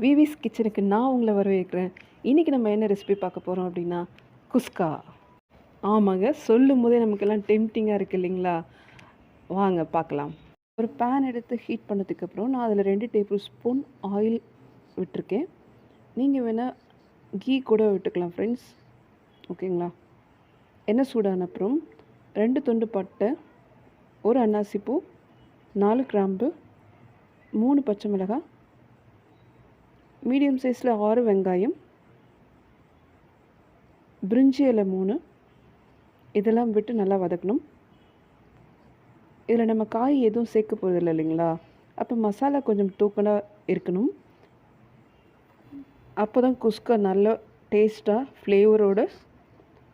விவிஸ் கிச்சனுக்கு நான் உங்களை வரவேற்கிறேன். இன்றைக்கி நம்ம என்ன ரெசிபி பார்க்க போகிறோம் அப்படின்னா குஸ்கா. ஆமாங்க, சொல்லும் போதே நமக்கெல்லாம் டெம்டிங்காக இருக்குது இல்லைங்களா? வாங்க பார்க்கலாம். ஒரு பேன் எடுத்து ஹீட் பண்ணதுக்கப்புறம் நான் அதில் 2 டேபிள் ஸ்பூன் ஆயில் விட்டுருக்கேன். நீங்கள் வேணால் கீ கூட விட்டுக்கலாம் ஃப்ரெண்ட்ஸ். ஓகேங்களா? எண்ணெய் சூடான அப்புறம் 2 துண்டு பட்டை, 1 அன்னாசிப்பூ, 4 கிராம்பு, 3 பச்சை மிளகாய், மீடியம் சைஸில் 6 வெங்காயம், பிரிஞ்சி இலை 3, இதெல்லாம் விட்டு நல்லா வதக்கணும். இதில் நம்ம காய் எதுவும் சேர்க்க போகிறதில்ல இல்லைங்களா? அப்போ மசாலா கொஞ்சம் தூக்கலாக இருக்கணும். அப்போ தான் குஸ்கா நல்ல டேஸ்ட்டாக ஃப்ளேவரோட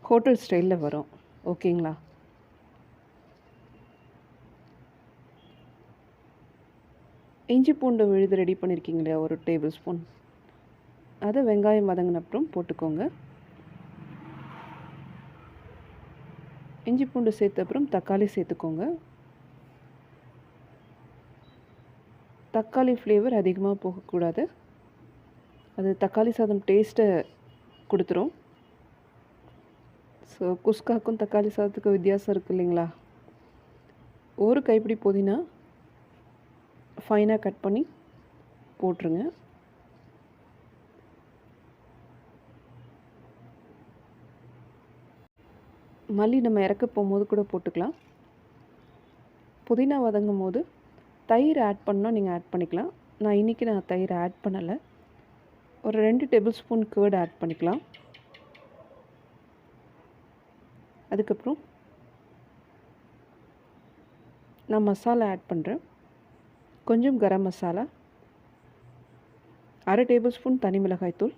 ஹோட்டல் ஸ்டைலில் வரும். ஓகேங்களா? இஞ்சி பூண்டு விழுது ரெடி பண்ணியிருக்கீங்களா, 1 டேபிள் ஸ்பூன். அதை வெங்காயம் வதங்கின அப்புறம் போட்டுக்கோங்க. இஞ்சி பூண்டு சேர்த்த அப்புறம் தக்காளி சேர்த்துக்கோங்க. தக்காளி ஃப்ளேவர் அதிகமாக போகக்கூடாது, அது தக்காளி சாதம் டேஸ்ட்டை கொடுத்துரும். ஸோ குஸ்காக்கும் தக்காளி சாதத்துக்கும் வித்தியாசம் இருக்குது இல்லைங்களா? ஒரு கைப்பிடி புதினா ஃபைனாக கட் பண்ணி போட்டுருங்க. மல்லி நம்ம இறக்க போகும்போது கூட போட்டுக்கலாம். புதினா வதங்கும் போது தயிர் ஆட் பண்ணால் நீங்கள் ஆட் பண்ணிக்கலாம். இன்றைக்கி நான் தயிர் ஆட் பண்ணலை. ஒரு 2 டேபிள் ஸ்பூன் கர்ட் ஆட் பண்ணிக்கலாம். அதுக்கப்புறம் நான் மசாலா ஆட் பண்ணுறேன். கொஞ்சம் கரம் மசாலா, 1/2 டேபிள் ஸ்பூன் தனி மிளகாய்த்தூள்,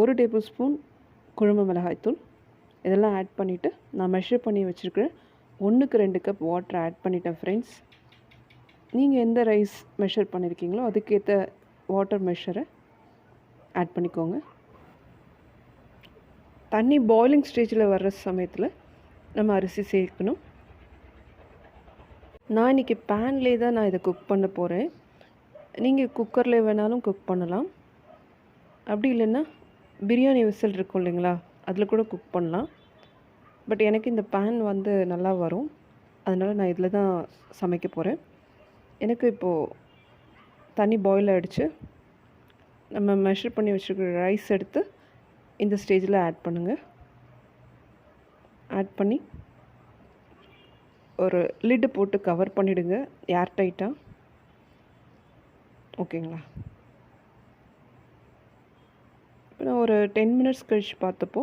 1 டேபிள் ஸ்பூன் குழம்பு மிளகாய்த்தூள், இதெல்லாம் ஆட் பண்ணிவிட்டு நான் மெஷர் பண்ணி வச்சுருக்கிறேன் 1க்கு 2 கப் வாட்டர் ஆட் பண்ணிட்டேன் ஃப்ரெண்ட்ஸ். நீங்கள் எந்த ரைஸ் மெஷர் பண்ணியிருக்கீங்களோ அதுக்கேற்ற வாட்டர் மெஷரை ஆட் பண்ணிக்கோங்க. தண்ணி பாய்லிங் ஸ்டேஜில் வர்ற சமயத்தில் நம்ம அரிசி சேர்க்கணும். நான் இன்றைக்கி பேன்லேயே தான் இதை குக் பண்ண போகிறேன். நீங்கள் குக்கரில் வேணாலும் குக் பண்ணலாம். அப்படி இல்லைன்னா பிரியாணி விசில் இருக்கும் இல்லைங்களா, அதில் கூட குக் பண்ணலாம். பட் எனக்கு இந்த பேன் நல்லா வரும், அதனால் நான் இதில் தான் சமைக்க போகிறேன். எனக்கு இப்போது தண்ணி பாயில் ஆகிடுச்சு. நம்ம மெஷர் பண்ணி வச்சுருக்கிற ரைஸ் எடுத்து இந்த ஸ்டேஜில் ஆட் பண்ணுங்கள். ஆட் பண்ணி ஒரு லிட்டு போட்டு கவர் பண்ணிவிடுங்க, ஏர் டைட்டாக. ஓகேங்களா? இப்போ நான் ஒரு 10 மினிட்ஸ் கழித்து பார்த்தப்போ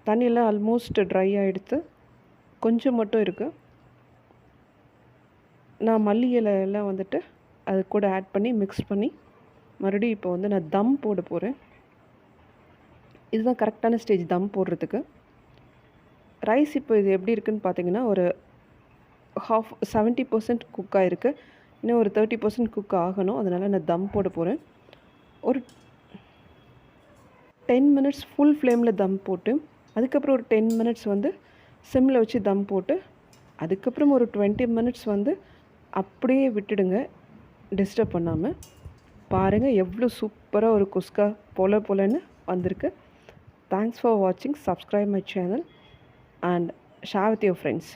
தண்ணியெல்லாம் ஆல்மோஸ்ட் ட்ரை ஆகிடுத்து, கொஞ்சம் மட்டும் இருக்குது. நான் மல்லி இலையெல்லாம் அது கூட ஆட் பண்ணி மிக்ஸ் பண்ணி மறுபடியும் இப்போ நான் தம் போட போகிறேன். இதுதான் கரெக்டான ஸ்டேஜ் தம் போடுறதுக்கு. ரைஸ் இப்போ இது எப்படி இருக்குதுன்னு பார்த்தீங்கன்னா, ஒரு 70% குக் ஆகிருக்கு. இன்னும் ஒரு 30% குக் ஆகணும். அதனால் நான் தம் போட போகிறேன். ஒரு 10 மினிட்ஸ் ஃபுல் ஃப்ளேமில் தம் போட்டு, அதுக்கப்புறம் ஒரு 10 மினிட்ஸ் சிம்மில் வச்சு தம் போட்டு, அதுக்கப்புறம் ஒரு 20 மினிட்ஸ் அப்படியே விட்டுடுங்க, டிஸ்டர்ப் பண்ணாமல். பாருங்கள் எவ்வளோ சூப்பராக ஒரு குஸ்கா போலன்னு வந்திருக்கு. தேங்க்ஸ் ஃபார் வாட்சிங். Subscribe my channel and share with your friends.